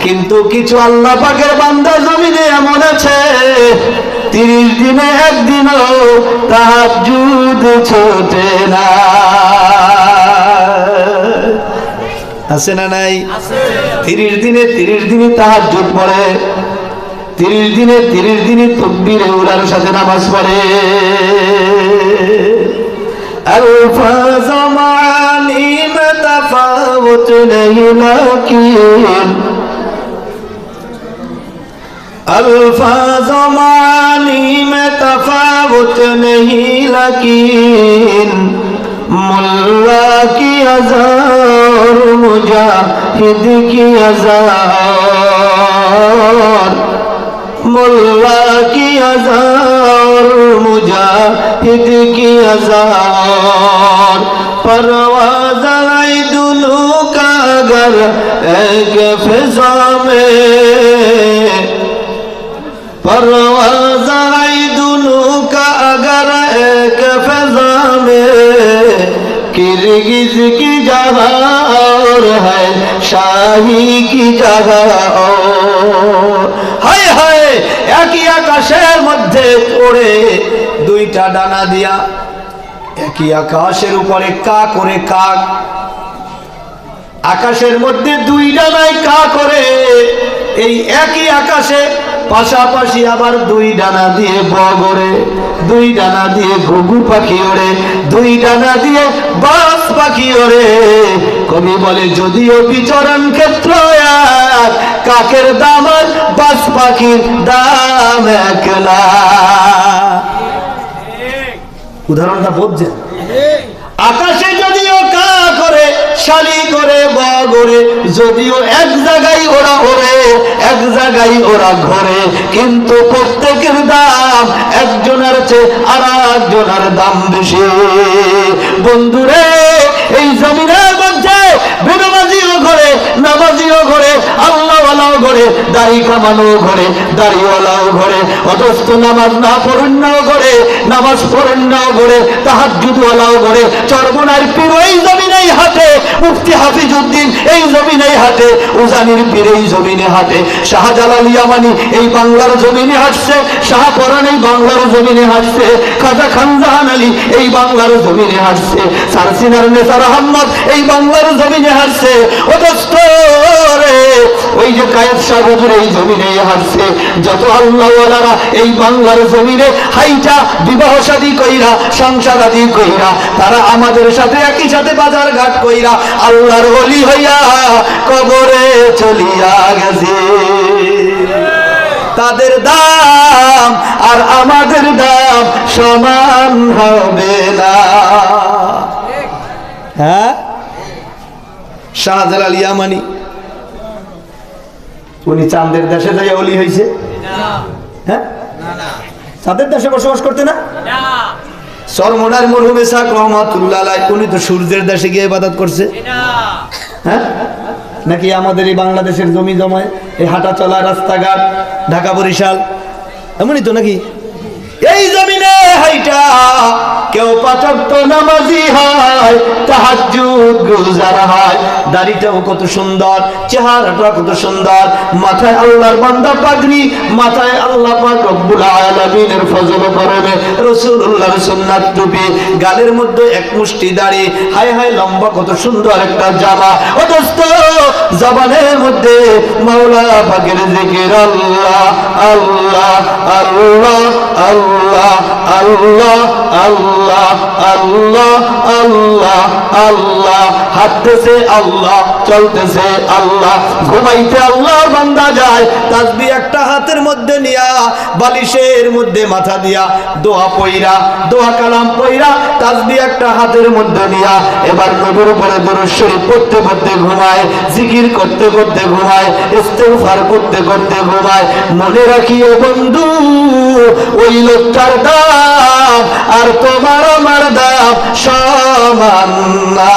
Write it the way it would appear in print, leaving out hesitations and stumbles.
কিন্তু কিছু আল্লাহ পাকের বান্দা জমিনে এমন আছে 30 দিনে একদিনও তাহাজ্জুদ ছোটে না। আছে না নাই? 30 দিনে তাহাজ্জুদ পড়ে, 30 দিনে তাকবীরে উলার সাথে নামাজ পড়ে। अल्फाज़ मानी में तफावत नहीं लेकिन अल्फाज़ मानी में तफावत नहीं लेकिन मुल्ला की अज़ार मुजाहिद की अज़ार, मुल्ला की अज़ार मुजाहिद की अज़ार, परवाज़ है दोनों का अगर एक फ़िज़ा में, परवाज़ है दोनों का अगर एक फ़िज़ा में, किरगिज़ की जगह और है शाही की जगह और। हाय हाय একই আকাশের মধ্যে ওড়ে দুইটা ডানা দিয়া, একই আকাশের উপরে কা করে কাক, আকাশের মধ্যে দুই ডানায় কা করে, এই একই আকাশে পাশাপাশি আবার দুই ডানা দিয়ে বগ ওড়ে, দুই ডানা দিয়ে ঘুঘু পাখি ওড়ে, দুই ডানা দিয়ে বাজ পাখি ওড়ে। কবি বলে যদিও বিচরণ ক্ষেত্র এক, কাকের দাম আর বাজ পাখির দাম এক না। উদাহরণটা বুঝছেন? আকাশে যদিও কা করে, শালি করে, বগ ওড়ে, যদিও এক জায়গায় ওরা ওড়ে, এক জায়গায় ওরা ঘরে, কিন্তু প্রত্যেকের দাম একজনের চেয়ে আর একজনের দাম বেশি। বন্ধুরে, এই জমিনের মধ্যে বেনামাজিও ঘরে, নামাজিও ঘরে, আল্লাহওয়ালাও ঘরে, দাড়ি কামানো ঘরে, দাড়িওয়ালাও ঘরে, অথচ নামাজ না পড়েন নাও ঘরে, নামাজ পড়েন নাও ঘরে, তাহাজ্জুদওয়ালাও ঘরে, চরমনার পীর এই জমিনেই হাঁটে, মুফতি হাফিজউদ্দিন এই জমিনেই হাঁটে, উজানির পীর এই জমিনে হাঁটে, শাহজালাল ইয়ামানি এই বাংলার জমিনে হাঁটছে, শাহপরান এই বাংলার জমিনে হাঁটছে, খাজা খানজাহান আলী এই বাংলার জমিনে হাঁটছে, সারসিনার নেসার আহমদ এই বাংলার জমিনে হাঁটছে, অথচ ওই যে কায়েদ শাহ হুজুর এই জমিনে হাঁটছে। যত আল্লাহওয়ালারা এই বাংলার জমিনে হাইটা বিবাহ শাদী কইরা, সংসার আদি কইরা, তারা আমাদের সাথে একই সাথে বাজার ঘাট কইরা আল্লাহর ওলি হইয়া কবরে চলিয়া গেছে। তাদের দাম আর আমাদের দাম সমান হবে না। হ্যাঁ, শাহজালাল ইয়ামানি উনি চাঁদের দেশে যাই ওলি হয়েছে? হ্যাঁ, চাঁদের দেশে বসবাস করতে না? চরমনার মরহুম ইসহাক রহমাতুল্লাহ আলাইহি উনি তো সূর্যের দেশে গিয়ে ইবাদত করছে। হ্যাঁ, নাকি আমাদের এই বাংলাদেশের জমি জমায় এই হাঁটা চলা রাস্তাঘাট ঢাকা বরিশাল এমনই তো নাকি? এই জমিনে হাইটা কেউ পাঁচ ওয়াক্ত নামাজি হয়, তাহাজ্জুদ গুজার হয়, দাড়িটাও কত সুন্দর, চেহারাটা কত সুন্দর, মাথায় আল্লাহর বান্দা পাগড়ি, মাথায় আল্লাহ পাক রব্বুল আলামিনের ফজল করবে, রাসূলুল্লাহর সুন্নাত টুপি, গালের মধ্যে এক মুষ্টি দাড়ি, হায় হায় লম্বা কত সুন্দর একটা জামা, অথচ জবানের মধ্যে মাওলা পাকের জিকির আল্লাহ আল্লাহ আল্লাহ আল্লাহ আল্লাহ আল্লাহ আল্লাহ আল্লাহ আল্লাহ, হাঁটতেছে আল্লাহ, চলতেছে আল্লাহ, ঘুমাইতে আল্লাহ বান্দা যায়, তাসবিহ একটা হাতের মধ্যে নিয়া, বালিশের মধ্যে মাথা দিয়া, দোয়া পয়রা, দোয়া কালাম পয়রা, তাসবিহ একটা হাতের মধ্যে নিয়া, এবার নবীর উপরে দরুদ শরীফ পড়তে পড়তে ঘুমায়, জিকির করতে করতে ঘুমায়, ইস্তেগফার করতে করতে ঘুমায়। মনে রাখিও বন্ধু, ওই লোকটার দাম আর তোমার আমার দাম সমান না।